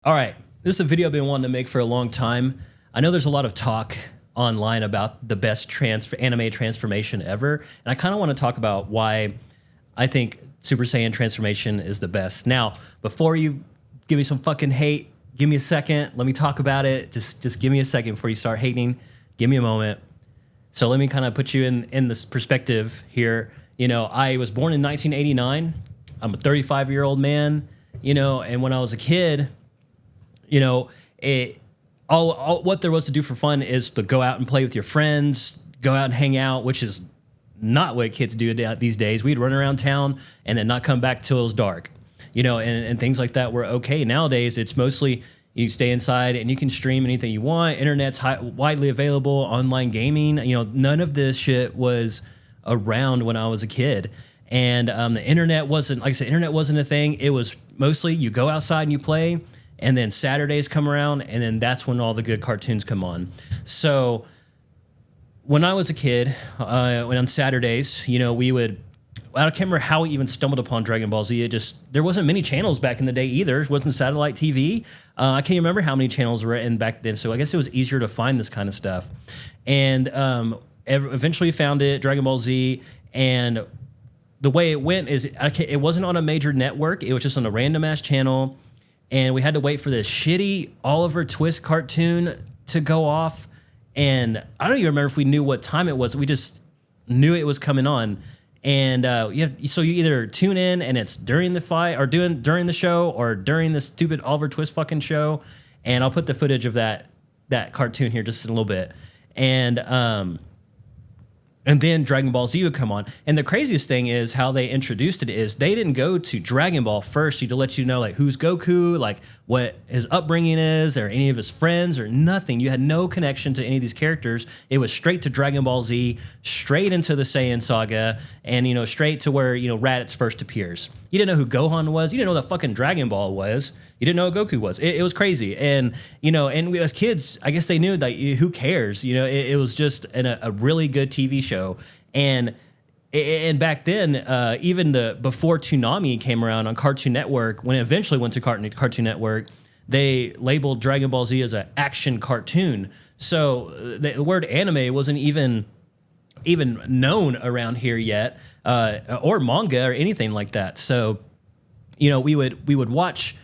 All right, this is a video I've been wanting to make for a long time. I know there's a lot of talk online about the best anime transformation ever, and I kind of want to talk about why I think Super Saiyan transformation is the best. Now, before you give me some fucking hate, give me a second. Let me talk about it. Just give me a second before you start hating. Give me a moment. So let me kind of put you in this perspective here. You know, I was born in 1989. I'm a 35-year-old man. You know, and when I was a kid, you know, all what there was to do for fun is to go out and play with your friends, go out and hang out, which is not what kids do these days. We'd run around town and then not come back till it was dark, you know, and things like that were okay. Nowadays, it's mostly you stay inside and you can stream anything you want. Internet's widely available, online gaming. You know, none of this shit was around when I was a kid. And the internet wasn't, like I said, internet wasn't a thing. It was mostly you go outside and you play. And then Saturdays come around, and then that's when all the good cartoons come on. So when I was a kid, when on Saturdays, you know, I can't remember how we even stumbled upon Dragon Ball Z. There wasn't many channels back in the day either. It wasn't satellite TV. I can't remember how many channels were in back then. So I guess it was easier to find this kind of stuff. And eventually found it, Dragon Ball Z, and the way it went is it wasn't on a major network. It was just on a random ass channel. And we had to wait for this shitty Oliver Twist cartoon to go off. And I don't even remember if we knew what time it was. We just knew it was coming on. And so you either tune in and it's during the fight or during the show or during the stupid Oliver Twist fucking show. And I'll put the footage of that cartoon here just in a little bit. And then Dragon Ball Z would come on. And the craziest thing is how they introduced it is they didn't go to Dragon Ball first to let you know like who's Goku, like what his upbringing is or any of his friends or nothing. You had no connection to any of these characters. It was straight to Dragon Ball Z, straight into the Saiyan saga, and, you know, straight to where, you know, Raditz first appears. You didn't know who Gohan was. You didn't know what fucking Dragon Ball was. You didn't know who Goku was. It was crazy. And, you know, and we, as kids, I guess they knew that who cares? You know, it was just a really good TV show. And back then, even before Toonami came around on Cartoon Network, when it eventually went to Cartoon Network, they labeled Dragon Ball Z as an action cartoon. So the word anime wasn't even known around here yet, or manga or anything like that. So, you know, we would watch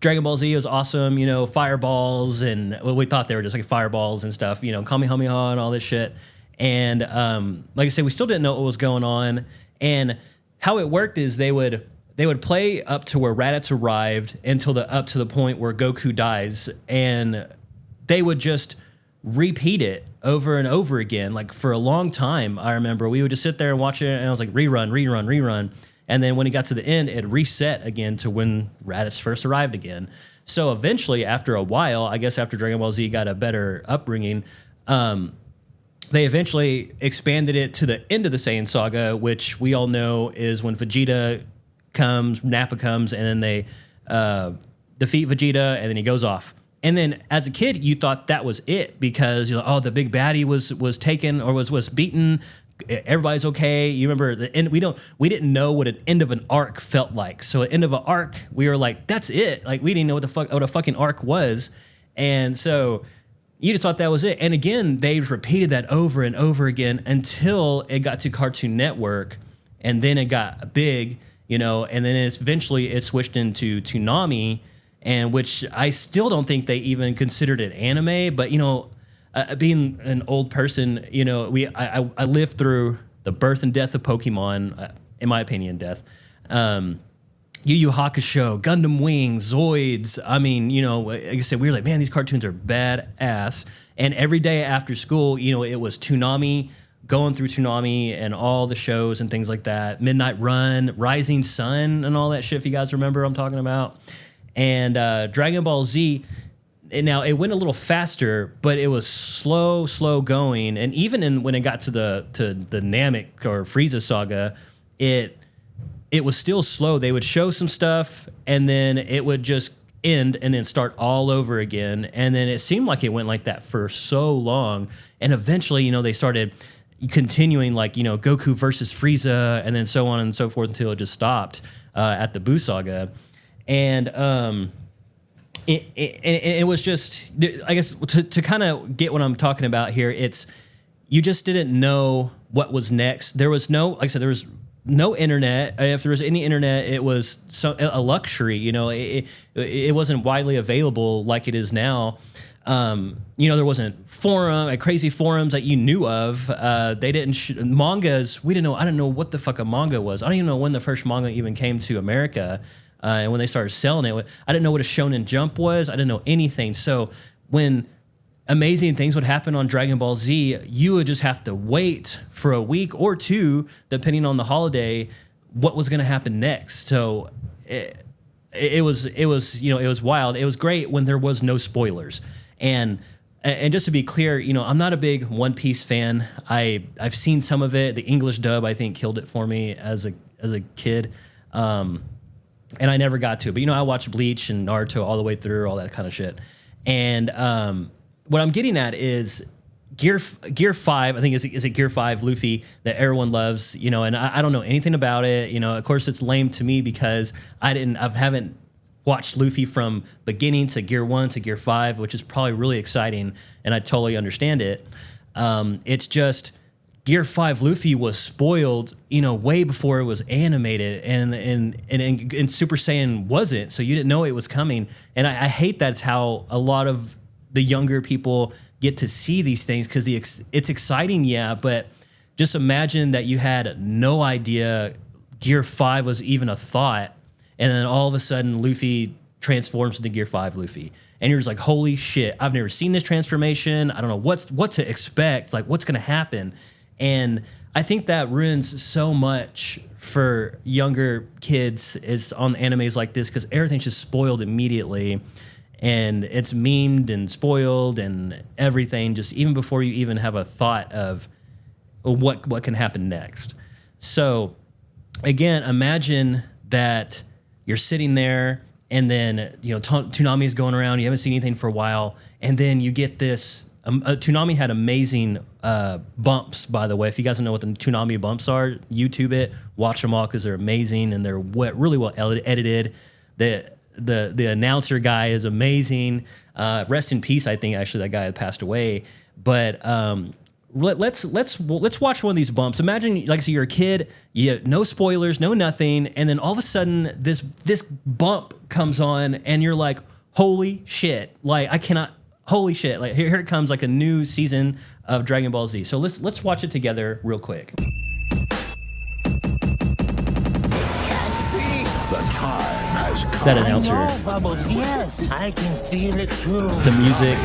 Dragon Ball Z. Was awesome, you know, fireballs, and we thought they were just like fireballs and stuff, you know, Kamehameha and all this shit. And like I said, we still didn't know what was going on. And how it worked is they would play up to where Raditz arrived up to the point where Goku dies, and they would just repeat it over and over again, like for a long time. I remember we would just sit there and watch it, and I was like, rerun. And then when it got to the end, it reset again to when Raditz first arrived again. So eventually, after a while, I guess after Dragon Ball Z got a better upbringing, they eventually expanded it to the end of the Saiyan saga, which we all know is when Vegeta comes, Nappa comes, and then they defeat Vegeta, and then he goes off. And then as a kid, you thought that was it because, you know, oh, the big baddie was taken or was beaten. Everybody's okay. You remember the end. We didn't know what an end of an arc felt like. So at the end of an arc, we were like, that's it. Like we didn't know what a fucking arc was. And so you just thought that was it. And again, they repeated that over and over again until it got to Cartoon Network, and then it got big, you know, and then eventually it switched into Toonami, and which I still don't think they even considered it anime. But, you know, being an old person, you know, I lived through the birth and death of Pokemon, in my opinion, death. Yu Yu Hakusho, Gundam Wing, Zoids. I mean, you know, like I said, we were like, man, these cartoons are badass. And every day after school, you know, it was Toonami, going through Toonami and all the shows and things like that. Midnight Run, Rising Sun, and all that shit, if you guys remember what I'm talking about. And Dragon Ball Z, and now it went a little faster, but it was slow going. And even when it got to the Namek or Frieza saga, it was still slow. They would show some stuff, and then it would just end and then start all over again. And then it seemed like it went like that for so long. And eventually, you know, they started continuing, like, you know, Goku versus Frieza, and then so on and so forth until it just stopped at the Buu saga. And it was just, I guess, to kind of get what I'm talking about here, it's you just didn't know what was next. There was no, like I said, there was no internet. If there was any internet, it was a luxury. You know, it wasn't widely available like it is now. You know, there wasn't crazy forums that you knew of. They didn't mangas. We didn't know. I didn't know what the fuck a manga was. I don't even know when the first manga even came to America. And when they started selling it, I didn't know what a Shonen Jump was. I didn't know anything. So when amazing things would happen on Dragon Ball Z, you would just have to wait for a week or two, depending on the holiday, what was going to happen next. So it was you know, it was wild. It was great when there was no spoilers. And just to be clear, you know, I'm not a big One Piece fan. I've seen some of it. The English dub, I think, killed it for me as a kid. And I never got to it. But, you know, I watched Bleach and Naruto all the way through, all that kind of shit. And what I'm getting at is Gear 5, I think is it Gear 5 Luffy that everyone loves, you know, and I don't know anything about it. You know, of course, it's lame to me because I haven't watched Luffy from beginning to Gear 1 to Gear 5, which is probably really exciting, and I totally understand it. It's just Gear 5 Luffy was spoiled, you know, way before it was animated, and Super Saiyan wasn't, so you didn't know it was coming. And I hate that's how a lot of the younger people get to see these things, because it's exciting, yeah, but just imagine that you had no idea Gear 5 was even a thought, and then all of a sudden Luffy transforms into Gear 5 Luffy. And you're just like, holy shit, I've never seen this transformation. I don't know what to expect, like what's going to happen. And I think that ruins so much for younger kids is on animes like this, because everything's just spoiled immediately. And it's memed and spoiled and everything, just even before you even have a thought of what can happen next. So again, imagine that you're sitting there and then, you know, Toonami is going around, you haven't seen anything for a while, and then you get this. Toonami had amazing bumps, by the way. If you guys don't know what the Toonami bumps are, YouTube it, watch them all, because they're amazing and they're really well edited. The announcer guy is amazing. Rest in peace. I think actually that guy had passed away. But let's watch one of these bumps. Imagine, like, so you're a kid, you no spoilers, no nothing, and then all of a sudden this bump comes on, and you're like, holy shit! Like, I cannot. Holy shit! Like, here it comes, like a new season of Dragon Ball Z. So let's watch it together real quick. The time has come. That announcer. I know, Bubbles, yes, I can feel it too. The music.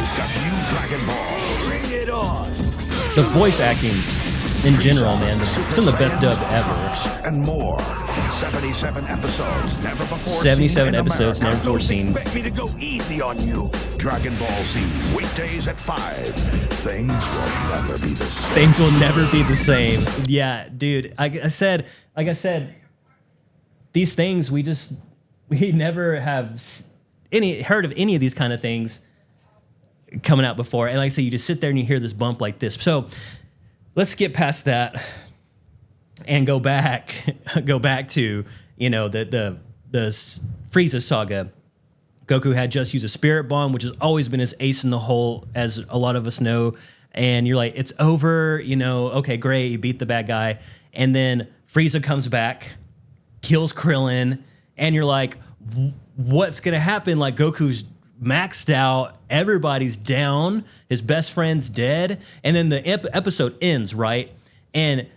Dragon Ball. Bring it on. The voice acting in general, man. Some of the best dub ever. And more. 77 episodes, never before 77 seen in episodes, America. never before seen. Expect me to go easy on you. Dragon Ball Z, weekdays at 5. Things will never be the same. Things will never be the same. Yeah, dude. Like I said, these things we never have heard of any of these kind of things coming out before. And like I say, you just sit there and you hear this bump like this. So let's get past that and go back to, you know, the Frieza saga. Goku had just used a spirit bomb, which has always been his ace in the hole, as a lot of us know. And you're like, it's over, you know, okay, great, you beat the bad guy. And then Frieza comes back, kills Krillin, and you're like, what's gonna happen? Like, Goku's maxed out, everybody's down, his best friend's dead, and then the episode ends, right? And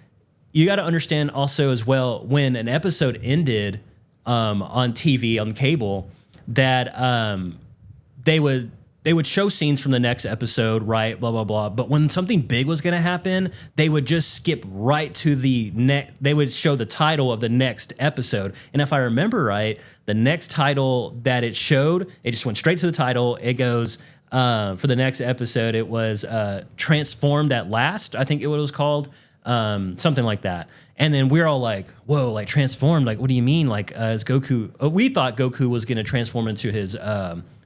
you got to understand also as well, when an episode ended on TV, on cable, that they would show scenes from the next episode, right? Blah, blah, blah. But when something big was going to happen, they would just skip right to they would show the title of the next episode. And if I remember right, the next title that it showed, it just went straight to the title. It goes, for the next episode, it was Transformed at Last, I think it was called. Something like that. And then we're all like, whoa, like transformed, like what do you mean? Like as Goku, we thought Goku was going to transform into his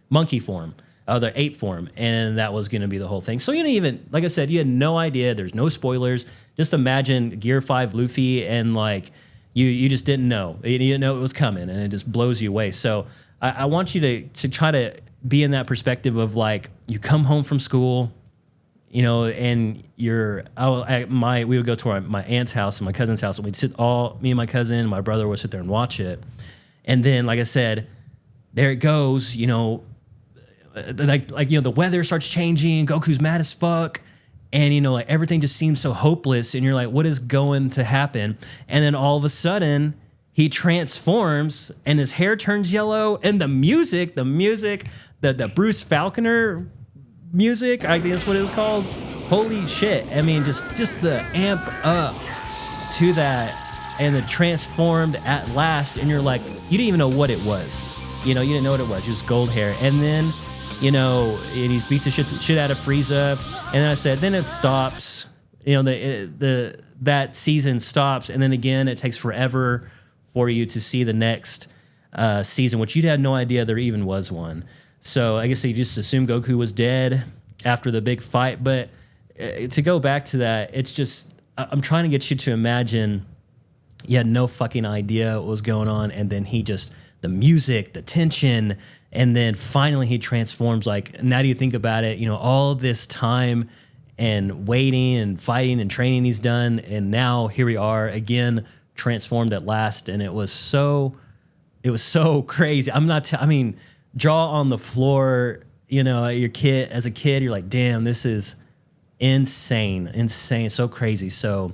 monkey form, the ape form, and that was going to be the whole thing. So you didn't even, like I said, you had no idea. There's no spoilers. Just imagine Gear 5 Luffy, and like you just didn't know. You didn't know it was coming, and it just blows you away. So I want you to try to be in that perspective of like you come home from school, you know, and we would go to my aunt's house and my cousin's house, and we'd me and my cousin and my brother would sit there and watch it. And then, like I said, there it goes, you know, like you know, the weather starts changing, Goku's mad as fuck, and you know, like everything just seems so hopeless, and you're like, what is going to happen? And then all of a sudden he transforms and his hair turns yellow, and the music, the Bruce Falconer music, I think that's what it was called. Holy shit. I mean, just the amp up to that, and it transformed at last, and you're like, you didn't even know what it was. You know, you didn't know what it was, just gold hair. And then, you know, and he beats the shit out of Frieza. And then I said, then it stops. You know, that season stops, and then again, it takes forever for you to see the next season, which you had no idea there even was one. So I guess they just assumed Goku was dead after the big fight. But to go back to that, it's just, I'm trying to get you to imagine you had no fucking idea what was going on, and then the music, the tension, and then finally he transforms. Like, now do you think about it, you know, all this time and waiting and fighting and training he's done, and now here we are again, transformed at last, and it was so crazy. I mean, jaw on the floor, you know, as a kid, you're like, damn, this is insane, so crazy. So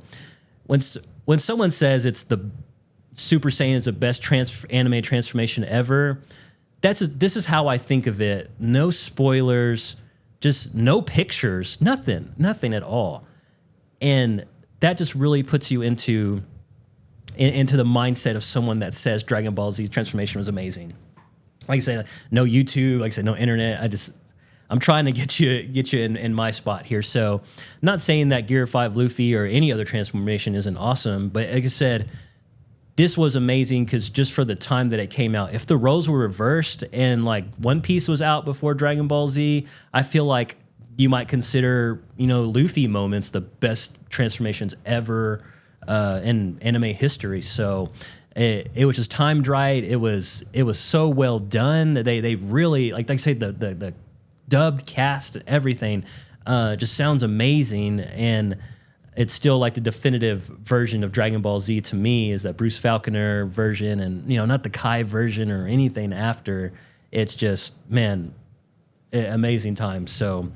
when someone says it's the Super Saiyan is the best anime transformation ever, this is how I think of it. No spoilers, just no pictures, nothing at all. And that just really puts you into the mindset of someone that says Dragon Ball Z transformation was amazing. Like I said, no YouTube, like I said, no internet. I'm trying to get you in my spot here. So, not saying that Gear 5 Luffy or any other transformation isn't awesome, but like I said, this was amazing because just for the time that it came out. If the roles were reversed and like One Piece was out before Dragon Ball Z, I feel like you might consider, you know, Luffy moments the best transformations ever in anime history. So it was just timed right. It was so well done. They really, like I say, the dubbed cast, everything just sounds amazing. And it's still like the definitive version of Dragon Ball Z to me is that Bruce Falconer version, and you know, not the Kai version or anything after. It's just, man, amazing time. So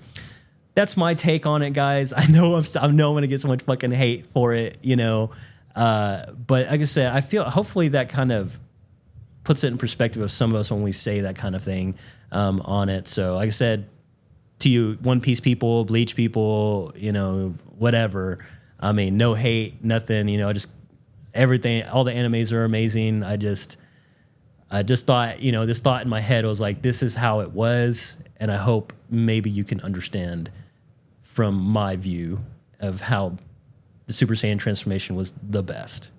that's my take on it, guys. I know I'm gonna get so much fucking hate for it, you know. But like I said, I feel hopefully that kind of puts it in perspective of some of us when we say that kind of thing on it. So like I said, to you One Piece people, Bleach people, you know, whatever. I mean, no hate, nothing, you know, just everything, all the animes are amazing. I just thought, you know, this thought in my head was like, this is how it was, and I hope maybe you can understand from my view of how the Super Saiyan transformation was the best.